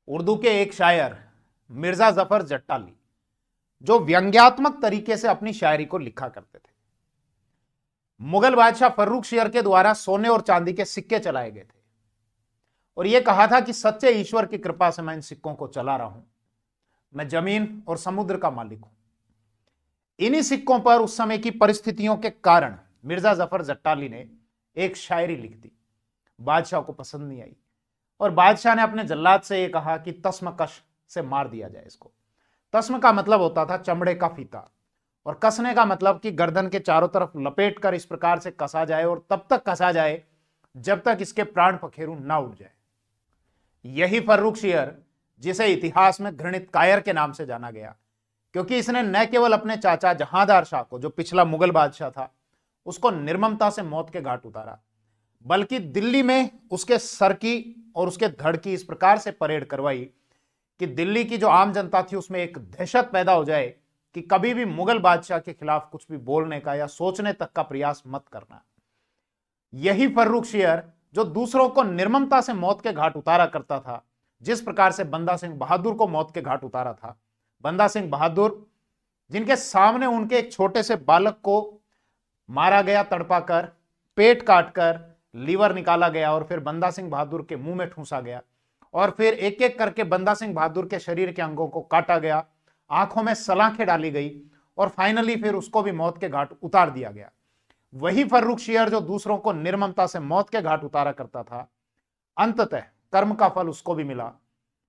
उर्दू के एक शायर मिर्जा जफर जट्टाली जो व्यंग्यात्मक तरीके से अपनी शायरी को लिखा करते थे। मुगल बादशाह फर्रुखशियर के द्वारा सोने और चांदी के सिक्के चलाए गए थे और यह कहा था कि सच्चे ईश्वर की कृपा से मैं इन सिक्कों को चला रहा हूं, मैं जमीन और समुद्र का मालिक हूं। इन्हीं सिक्कों पर उस समय की परिस्थितियों के कारण मिर्जा जफर जट्टाली ने एक शायरी लिख दी। बादशाह को पसंद नहीं आई और बादशाह ने अपने जल्लाद से यह कहा कि तस्मकश से मार दिया जाए इसको। तस्म का मतलब होता था चमड़े का फीता और कसने का मतलब कि गर्दन के चारों तरफ लपेट कर इस प्रकार से कसा जाए और तब तक कसा जाए जब तक इसके प्राण पखेरु ना उड़ जाए। यही फर्रुखशियर जिसे इतिहास में घृणित कायर के नाम से जाना गया, क्योंकि इसने न केवल अपने चाचा जहांदार शाह को, जो पिछला मुगल बादशाह था, उसको निर्ममता से मौत के घाट उतारा, बल्कि दिल्ली में उसके सर की और उसके धड़ की इस प्रकार से परेड करवाई कि दिल्ली की जो आम जनता थी उसमें एक दहशत पैदा हो जाए कि कभी भी मुगल बादशाह के खिलाफ कुछ भी बोलने का या सोचने तक का प्रयास मत करना। यही फर्रुखशियर जो दूसरों को निर्ममता से मौत के घाट उतारा करता था, जिस प्रकार से बंदा सिंह बहादुर को मौत के घाट उतारा था। बंदा सिंह बहादुर जिनके सामने उनके एक छोटे से बालक को मारा गया, तड़पा कर, पेट काट कर, लीवर निकाला गया और फिर बंदा सिंह बहादुर के मुंह में ठूंसा गया और फिर एक एक करके बंदा सिंह बहादुर के शरीर के अंगों को काटा गया, आंखों में सलाखें डाली गई और फाइनली फिर उसको भी मौत के घाट उतार दिया गया। वही फर्रुखशियर जो दूसरों को निर्ममता से मौत के घाट उतारा करता था, अंततः कर्म का फल उसको भी मिला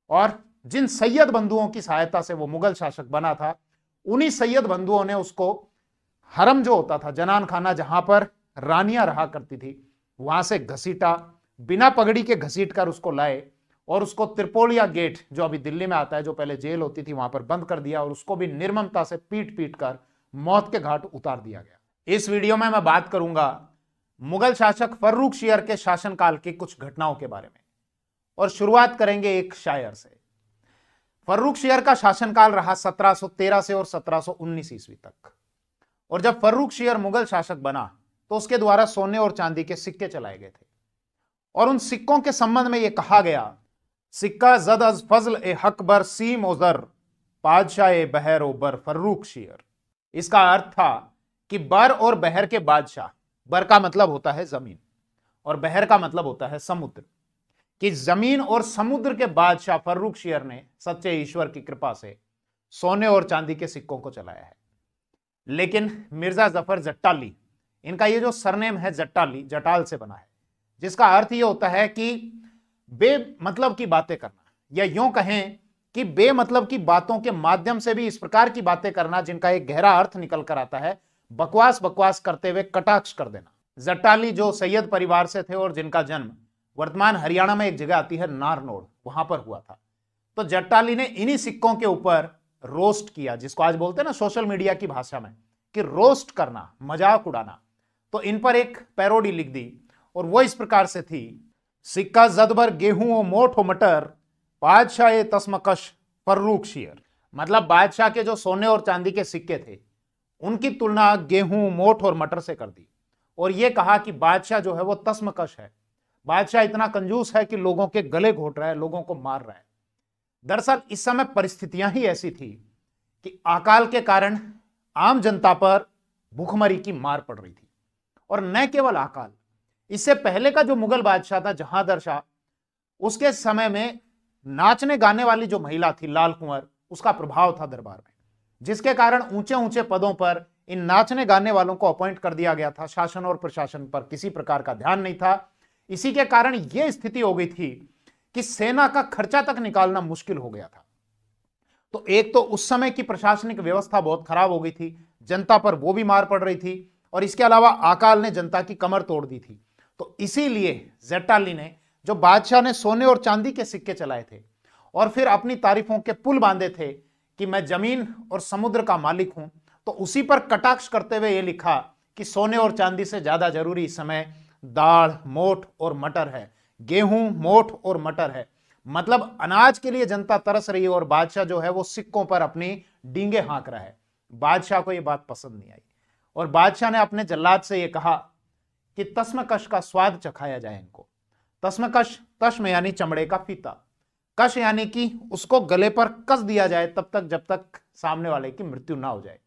और जिन सैयद बंधुओं की सहायता से वो मुगल शासक बना था, उन्हीं सैयद बंधुओं ने उसको हरम जो होता था, जनान खाना जहां पर रानियां रहा करती थी, वहां से घसीटा, बिना पगड़ी के घसीट कर उसको लाए और उसको त्रिपोलिया गेट जो अभी दिल्ली में आता है, जो पहले जेल होती थी, वहां पर बंद कर दिया और उसको भी निर्ममता से पीट पीट कर मौत के घाट उतार दिया गया। इस वीडियो में मैं बात करूंगा मुगल शासक फर्रुखशियर के शासनकाल की कुछ घटनाओं के बारे में और शुरुआत करेंगे एक शायर से। फर्रुखशियर का शासनकाल रहा 1713 से और 1719 ईस्वी तक और जब फर्रुखशियर मुगल शासक बना तो उसके द्वारा सोने और चांदी के सिक्के चलाए गए थे और उन सिक्कों के संबंध में यह कहा गया, सिक्का जद अज फजल ए हक बर सीम ओजर बादशाह ए बहर ओ बर फर्रुखशियर। इसका अर्थ था कि बर और बहर के बादशाह, बर का मतलब होता है जमीन और बहर का मतलब होता है समुद्र, कि जमीन और समुद्र के बादशाह फर्रुखशियर ने सच्चे ईश्वर की कृपा से सोने और चांदी के सिक्कों को चलाया है। लेकिन मिर्जा जफर जट्टाली, इनका ये जो सरनेम है जट्टाली, जटाल से बना है, जिसका अर्थ ये होता है कि बेमतलब की बातें करना, या यूं कहें कि बेमतलब की बातों के माध्यम से भी इस प्रकार की बातें करना जिनका एक गहरा अर्थ निकल कर आता है, बकवास बकवास करते हुए कटाक्ष कर देना। जट्टाली जो सैयद परिवार से थे और जिनका जन्म वर्तमान हरियाणा में एक जगह आती है नारनौल, वहां पर हुआ था, तो जट्टाली ने इन्हीं सिक्कों के ऊपर रोस्ट किया, जिसको आज बोलते हैं ना सोशल मीडिया की भाषा में कि रोस्ट करना, मजाक उड़ाना। तो इन पर एक पैरोडी लिख दी और वो इस प्रकार से थी, सिक्का जदबर गेहूं मोठ मटर बादशाह तस्मकश फर्रुखशियर। मतलब बादशाह के जो सोने और चांदी के सिक्के थे उनकी तुलना गेहूं, मोठ और मटर से कर दी और यह कहा कि बादशाह जो है वो तस्मकश है, बादशाह इतना कंजूस है कि लोगों के गले घोट रहा है, लोगों को मार रहा है। दरअसल इस समय परिस्थितियां ही ऐसी थी कि अकाल के कारण आम जनता पर भूखमरी की मार पड़ रही थी और न केवल अकाल, इससे पहले का जो मुगल बादशाह था जहांदार शाह, उसके समय में नाचने गाने वाली जो महिला थी लाल कुंवर, उसका प्रभाव था दरबार में, जिसके कारण ऊंचे ऊंचे पदों पर इन नाचने गाने वालों को अपॉइंट कर दिया गया था। शासन और प्रशासन पर किसी प्रकार का ध्यान नहीं था। इसी के कारण यह स्थिति हो गई थी कि सेना का खर्चा तक निकालना मुश्किल हो गया था। तो एक तो उस समय की प्रशासनिक व्यवस्था बहुत खराब हो गई थी, जनता पर वो भी मार पड़ रही थी और इसके अलावा अकाल ने जनता की कमर तोड़ दी थी। तो इसीलिए जट्टाली ने, जो बादशाह ने सोने और चांदी के सिक्के चलाए थे और फिर अपनी तारीफों के पुल बांधे थे कि मैं जमीन और समुद्र का मालिक हूं, तो उसी पर कटाक्ष करते हुए यह लिखा कि सोने और चांदी से ज्यादा जरूरी इस समय दाल, मोठ और मटर है, गेहूं, मोठ और मटर है। मतलब अनाज के लिए जनता तरस रही है और बादशाह जो है वो सिक्कों पर अपनी डींगे हाँक रहा है। बादशाह को यह बात पसंद नहीं आई और बादशाह ने अपने जल्लाद से यह कहा कि तस्मकश का स्वाद चखाया जाए इनको। तस्मकश, तस्म यानी चमड़े का फीता, कश यानी कि उसको गले पर कस दिया जाए तब तक जब तक सामने वाले की मृत्यु ना हो जाए,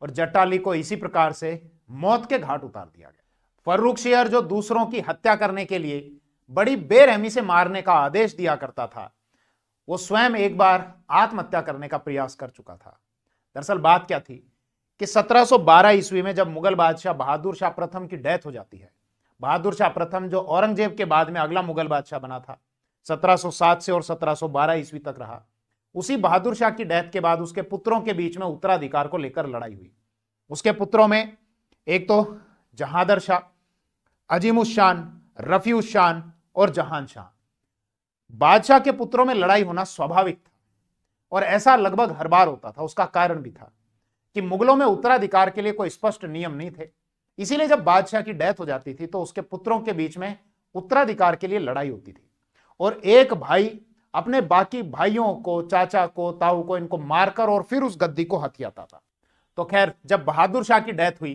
और जट्टाली को इसी प्रकार से मौत के घाट उतार दिया गया। फर्रुखशियर जो दूसरों की हत्या करने के लिए बड़ी बेरहमी से मारने का आदेश दिया करता था, वो स्वयं एक बार आत्महत्या करने का प्रयास कर चुका था। दरअसल बात क्या थी कि 1712 ईस्वी में जब मुगल बादशाह बहादुर शाह प्रथम की डेथ हो जाती है, बहादुर शाह प्रथम जो औरंगजेब के बाद में अगला मुगल बादशाह बना था, 1707 से और 1712 ईस्वी तक रहा, उसी बहादुर शाह की डेथ के बाद उसके पुत्रों के बीच में उत्तराधिकार को लेकर लड़ाई हुई। उसके पुत्रों में एक तो जहांदर शाह, अजीमुश शान, रफीउश शान और जहान शाह। बादशाह के पुत्रों में लड़ाई होना स्वाभाविक था और ऐसा लगभग हर बार होता था। उसका कारण भी था कि मुगलों में उत्तराधिकार के लिए कोई स्पष्ट नियम नहीं थे, इसीलिए जब बादशाह की डेथ हो जाती थी तो उसके पुत्रों के बीच में उत्तराधिकार के लिए लड़ाई होती थी और एक भाई अपने बाकी भाइयों को, चाचा को, ताऊ को, इनको मारकर और फिर उस गद्दी को हथियाता था। तो खैर, जब बहादुर शाह की डेथ हुई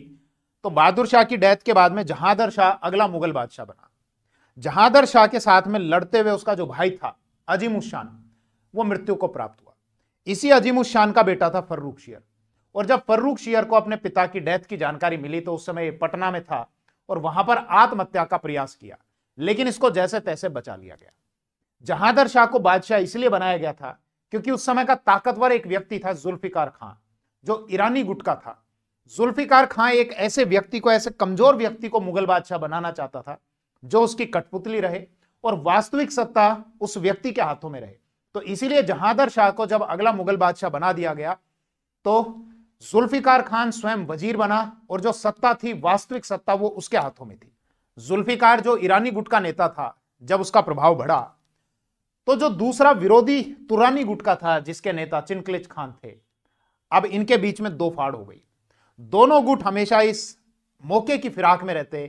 तो बहादुर शाह की डेथ के बाद में जहांदर शाह अगला मुगल बादशाह बना। जहांदर शाह के साथ में लड़ते हुए उसका जो भाई था अजीमुश शान, वो मृत्यु को प्राप्त हुआ। इसी अजीमुश शान का बेटा था फर्रुखशियर, और जब फर्रुखशियर को अपने पिता की डेथ की जानकारी मिली तो उस समय पटना में था और वहां पर आत्महत्या का प्रयास किया, लेकिन इसको जैसे तैसे बचा लिया गया। जहांदर शाह को बादशाह इसलिए बनाया गया था क्योंकि उस समय का ताकतवर एक व्यक्ति था जुल्फिकार खां, जो ईरानी गुट का था। जुल्फिकार खां एक ऐसे व्यक्ति को, ऐसे कमजोर व्यक्ति को मुगल बादशाह बनाना चाहता था जो उसकी कठपुतली रहे और वास्तविक सत्ता उस व्यक्ति के हाथों में रहे। तो इसीलिए जहांदर शाह को जब अगला मुगल बादशाह बना दिया गया तो जुल्फिकार खान स्वयं वजीर बना और जो सत्ता थी, वास्तविक सत्ता, वो उसके हाथों में थी। जुल्फिकार जो ईरानी गुट का नेता था, जब उसका प्रभाव बढ़ा तो जो दूसरा विरोधी तुरानी गुट का था जिसके नेता चिनकलिच खान थे, अब इनके बीच में दो फाड़ हो गई। दोनों गुट हमेशा इस मौके की फिराक में रहते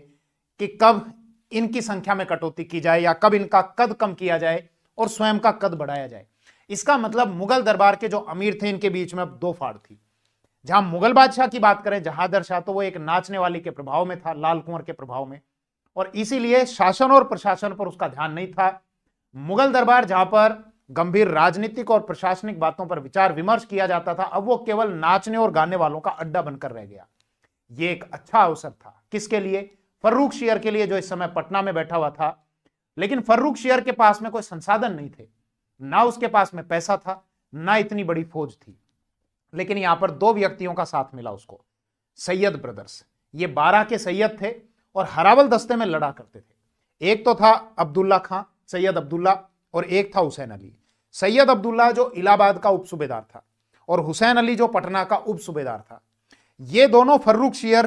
कि कब इनकी संख्या में कटौती की जाए या कब इनका कद कम किया जाए और स्वयं का कद बढ़ाया जाए। इसका मतलब मुगल दरबार के जो अमीर थे इनके बीच में दो फाड़ थी। जहां मुगल बादशाह की बात करें जहांदर शाह, तो वो एक नाचने वाली के प्रभाव में था, लाल कुंवर के प्रभाव में, और इसीलिए शासन और प्रशासन पर उसका ध्यान नहीं था। मुगल दरबार जहां पर गंभीर राजनीतिक और प्रशासनिक बातों पर विचार विमर्श किया जाता था, अब वो केवल नाचने और गाने वालों का अड्डा बनकर रह गया। ये एक अच्छा अवसर था किसके लिए? फर्रुखशियर के लिए, जो इस समय पटना में बैठा हुआ था। लेकिन फर्रुखशियर के पास में कोई संसाधन नहीं थे, ना उसके पास में पैसा था, ना इतनी बड़ी फौज थी। लेकिन यहां पर दो व्यक्तियों का साथ मिला उसको, सैयद ब्रदर्स। ये 12 के सैयद थे और हरावल दस्ते में लड़ा करते थे। एक तो था अब्दुल्ला खां, सैयद अब्दुल्ला, और एक था हुसैन अली। सैयद अब्दुल्ला जो इलाहाबाद का उप सूबेदार था और हुसैन अली जो पटना का उप सूबेदार था। ये दोनों फर्रुखशियर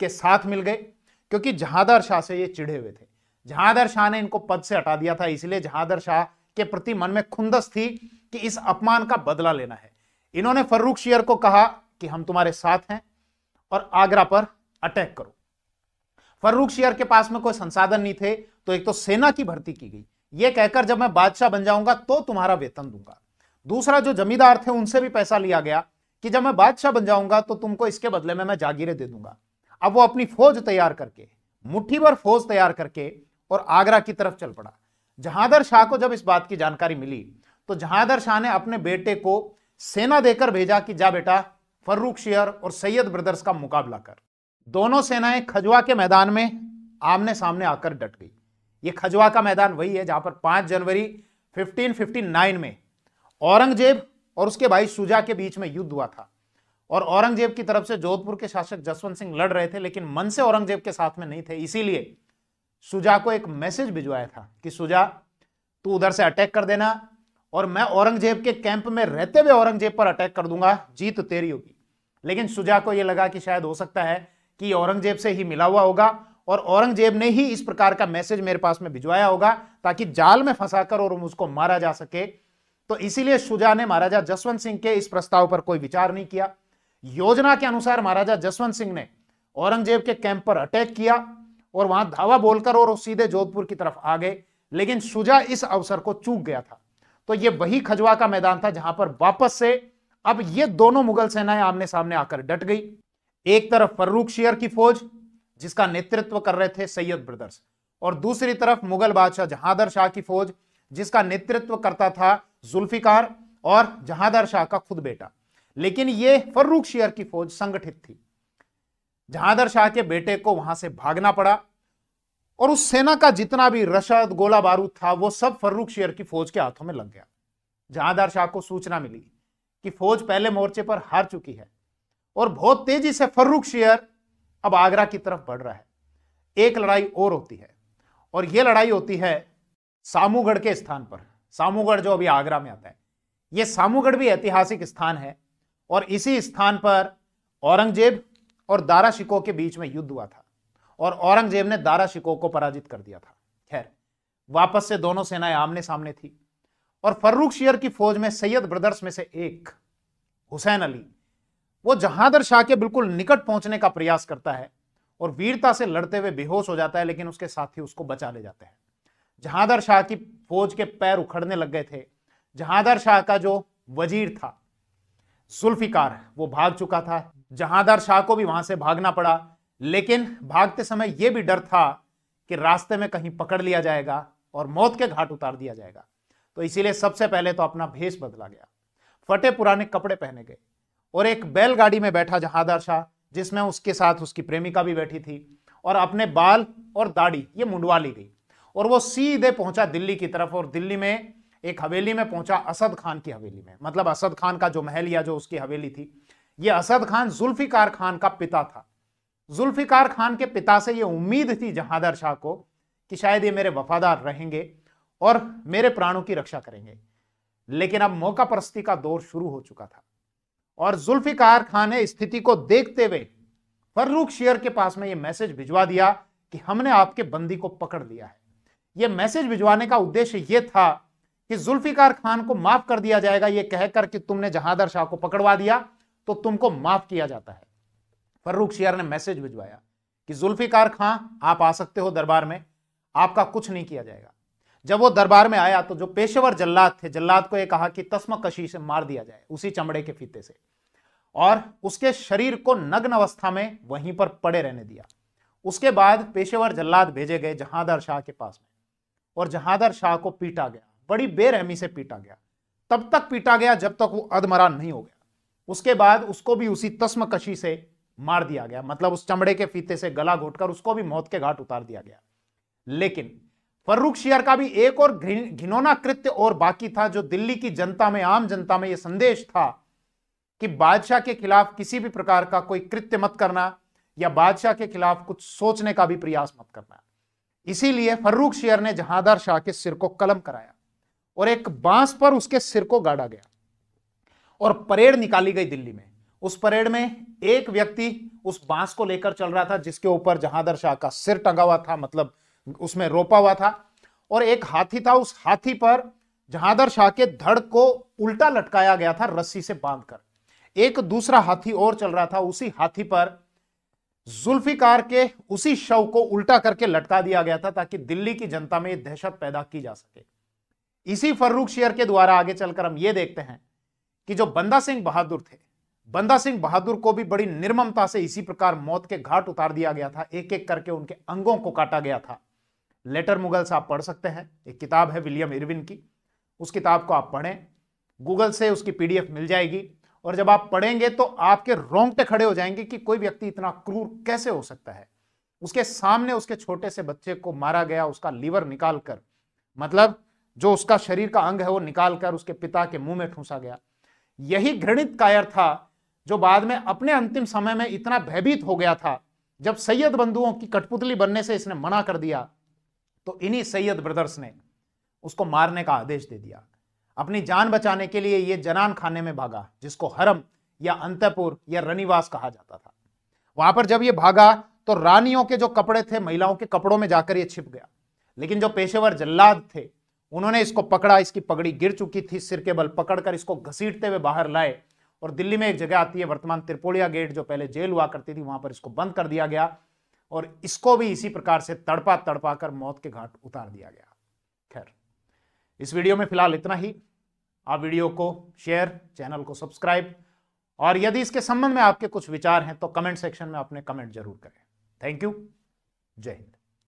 के साथ मिल गए क्योंकि जहांदर शाह से ये चिढ़े हुए थे। जहांदर शाह ने इनको पद से हटा दिया था, इसलिए जहांदर शाह के प्रति मन में खुंदस थी कि इस अपमान का बदला लेना है। इन्होंने फर्रुखशियर को कहा कि हम तुम्हारे साथ हैं और आगरा पर अटैक करो। फर्रुखशियर के पास में कोई संसाधन नहीं थे, तो एक तो सेना की भर्ती की गई, यह कहकर जब मैं बादशाह बन जाऊंगा तो तुम्हारा वेतन दूंगा। दूसरा, जो जमींदार थे उनसे भी पैसा लिया गया कि जब मैं बादशाह बन जाऊंगा तो तुमको इसके बदले में मैं जागीरें दे दूंगा। अब वो अपनी फौज तैयार करके, मुट्ठी भर फौज तैयार करके और आगरा की तरफ चल पड़ा। जहांदर शाह को जब इस बात की जानकारी मिली तो जहांदर शाह ने अपने बेटे को सेना देकर भेजा कि जा बेटा, फर्रुखशियर और सैयद ब्रदर्स का मुकाबला कर। दोनों सेनाएं खजवा के मैदान में आमने सामने आकर डट गई। यह खजवा का मैदान वही है जहां पर 5 जनवरी 1559 में औरंगजेब और उसके भाई शुजा के बीच में युद्ध हुआ था। और औरंगजेब की तरफ से जोधपुर के शासक जसवंत सिंह लड़ रहे थे, लेकिन मन से औरंगजेब के साथ में नहीं थे। इसीलिए शुजा को एक मैसेज भिजवाया था कि शुजा, तू उधर से अटैक कर देना और मैं औरंगजेब के कैंप में रहते हुए औरंगजेब पर अटैक कर दूंगा, जीत तेरी होगी। लेकिन शुजा को यह लगा कि शायद हो सकता है कि औरंगजेब से ही मिला हुआ होगा और औरंगजेब ने ही इस प्रकार का मैसेज मेरे पास में भिजवाया होगा ताकि जाल में फंसाकर और मुझको मारा जा सके। तो इसीलिए शुजा ने महाराजा जसवंत सिंह के इस प्रस्ताव पर कोई विचार नहीं किया। योजना के अनुसार महाराजा जसवंत सिंह ने औरंगजेब के कैंप पर अटैक किया और वहां धावा बोलकर और सीधे जोधपुर की तरफ आ गए। लेकिन शुजा इस अवसर को चूक गया था। तो यह वही खजवा का मैदान था जहां पर वापस से अब ये दोनों मुगल सेनाएं आमने सामने आकर डट गई। एक तरफ फर्रुखशियर की फौज जिसका नेतृत्व कर रहे थे सैयद ब्रदर्स, और दूसरी तरफ मुगल बादशाह जहांदर शाह की फौज जिसका नेतृत्व करता था जुल्फिकार और जहांदार शाह का खुद बेटा। लेकिन यह फर्रुखशियर की फौज संगठित थी। जहांदार शाह के बेटे को वहां से भागना पड़ा और उस सेना का जितना भी रसद गोला बारूद था वो सब फर्रुखशियर की फौज के हाथों में लग गया। जहांदार शाह को सूचना मिली कि फौज पहले मोर्चे पर हार चुकी है और बहुत तेजी से फर्रुखशियर अब आगरा की तरफ बढ़ रहा है। एक लड़ाई और होती है और यह लड़ाई होती है सामूगढ़ के स्थान पर। सामूगढ़ जो अभी आगरा में आता है, यह सामूगढ़ भी ऐतिहासिक स्थान है और इसी स्थान पर औरंगजेब और दारा शिकोह के बीच में युद्ध हुआ था और औरंगजेब ने दारा शिकोह को पराजित कर दिया था। खैर, वापस से दोनों सेनाएं आमने सामने थी और फर्रुखशियर की फौज में सैयद ब्रदर्स में से एक हुसैन अली, वो जहांदार शाह के बिल्कुल निकट पहुंचने का प्रयास करता है और वीरता से लड़ते हुए बेहोश हो जाता है, लेकिन उसके साथी उसको बचा ले जाते हैं। जहांदार शाह की फौज के पैर उखड़ने लग गए थे। जहांदार शाह का जो वजीर था जुल्फिकार, वो भाग चुका था। जहांदार शाह को भी वहां से भागना पड़ा, लेकिन भागते समय यह भी डर था कि रास्ते में कहीं पकड़ लिया जाएगा और मौत के घाट उतार दिया जाएगा। तो इसीलिए सबसे पहले तो अपना भेष बदला गया, फटे पुराने कपड़े पहने गए और एक बैलगाड़ी में बैठा जहांदार शाह, जिसमें उसके साथ उसकी प्रेमिका भी बैठी थी, और अपने बाल और दाढ़ी ये मुंडवा ली गई और वो सीधे पहुंचा दिल्ली की तरफ। और दिल्ली में एक हवेली में पहुंचा, असद खान की हवेली में। मतलब असद खान का जो महल या जो उसकी हवेली थी, यह असद खान जुल्फिकार खान का पिता था। जुल्फिकार खान के पिता से यह उम्मीद थी जहांदार शाह को कि शायद ये मेरे वफादार रहेंगे और मेरे प्राणों की रक्षा करेंगे। लेकिन अब मौका परस्ती का दौर शुरू हो चुका था और जुल्फिकार खान ने स्थिति को देखते हुए फर्रुखशियर के पास में यह मैसेज भिजवा दिया कि हमने आपके बंदी को पकड़ लिया है। यह मैसेज भिजवाने का उद्देश्य यह था कि जुल्फिकार खान को माफ कर दिया जाएगा, यह कहकर कि तुमने जहांदार शाह को पकड़वा दिया तो तुमको माफ किया जाता है। फर्रुखशियर ने मैसेज भिजवाया कि जुल्फिकार खान आप आ सकते हो दरबार में, आपका कुछ नहीं किया जाएगा। जब वो दरबार में आया तो जो पेशेवर जल्लाद थे, जल्लाद को यह कहा कि तस्मकशी से मार दिया जाए उसी चमड़े के फीते से, और उसके शरीर को नग्न अवस्था में वहीं पर पड़े रहने दिया। उसके बाद पेशेवर जल्लाद भेजे गए जहांदार शाह के पास में और जहांदार शाह को पीटा गया, बड़ी बेरहमी से पीटा गया। तब तक पीटा गया जब तक वो अधमरा नहीं हो गया। उसके बाद उसको भी उसी तस्मकशी से मार दिया गया, मतलब उस चमड़े के फीते से गला घोटकर उसको भी मौत के घाट उतार दिया गया। लेकिन फर्रुखशियर का भी एक और घिनौना कृत्य और बाकी था, जो दिल्ली की जनता में, आम जनता में यह संदेश था कि बादशाह के खिलाफ किसी भी प्रकार का कोई कृत्य मत करना या बादशाह के खिलाफ कुछ सोचने का भी प्रयास मत करना। इसीलिए फर्रुखशियर ने जहांदार शाह के सिर को कलम कराया और एक बांस पर उसके सिर को गाड़ा गया और परेड निकाली गई दिल्ली में। उस परेड में एक व्यक्ति उस बांस को लेकर चल रहा था जिसके ऊपर जहांदार शाह का सिर टंगा हुआ था, मतलब उसमें रोपा हुआ था, और एक हाथी था। उस हाथी पर जहांदार शाह के धड़ को उल्टा लटकाया गया था रस्सी से बांधकर। एक दूसरा हाथी और चल रहा था, उसी हाथी पर जुल्फिकार के उसी शव को उल्टा करके लटका दिया गया था ताकि दिल्ली की जनता में दहशत पैदा की जा सके। इसी फर्रुखशियर के द्वारा आगे चलकर हम ये देखते हैं कि जो बंदा सिंह बहादुर थे, बंदा सिंह बहादुर को भी बड़ी निर्ममता से इसी प्रकार मौत के घाट उतार दिया गया था। एक एक करके उनके अंगों को काटा गया था। लेटर मुगल्स आप पढ़ सकते हैं, एक किताब है विलियम इरविन की, उस किताब को आप पढ़ें, गूगल से उसकी PDF मिल जाएगी। और जब आप पढ़ेंगे तो आपके रोंगटे खड़े हो जाएंगे कि कोई व्यक्ति इतना क्रूर कैसे हो सकता है। उसके सामने उसके छोटे से बच्चे को मारा गया, उसका लीवर निकालकर, मतलब जो उसका शरीर का अंग है वो निकालकर उसके पिता के मुंह में ठूंसा गया। यही घृणित कायर था जो बाद में अपने अंतिम समय में इतना भयभीत हो गया था, जब सैयद बंधुओं की कठपुतली बनने से इसने मना कर दिया तो इन्हीं सैयद ब्रदर्स ने उसको मारने का आदेश दे दिया। अपनी जान बचाने के लिए ये जनान खाने में भागा, जिसको हरम या अंतपुर या रनिवास कहा जाता था। वहां पर जब ये भागा तो रानियों के जो कपड़े थे, महिलाओं के कपड़ों में जाकर ये छिप गया। लेकिन जो पेशेवर जल्लाद थे उन्होंने इसको पकड़ा, इसकी पगड़ी गिर चुकी थी, सिर के बल पकड़कर इसको घसीटते हुए बाहर लाए और दिल्ली में एक जगह आती है वर्तमान त्रिपोलिया गेट, जो पहले जेल हुआ करती थी, वहां पर इसको बंद कर दिया गया और इसको भी इसी प्रकार से तड़पा तड़पा कर मौत के घाट उतार दिया गया। खैर, इस वीडियो में फिलहाल इतना ही। आप वीडियो को शेयर, चैनल को सब्सक्राइब, और यदि इसके संबंध में आपके कुछ विचार हैं तो कमेंट सेक्शन में अपने कमेंट जरूर करें। Thank you. जय हिंद।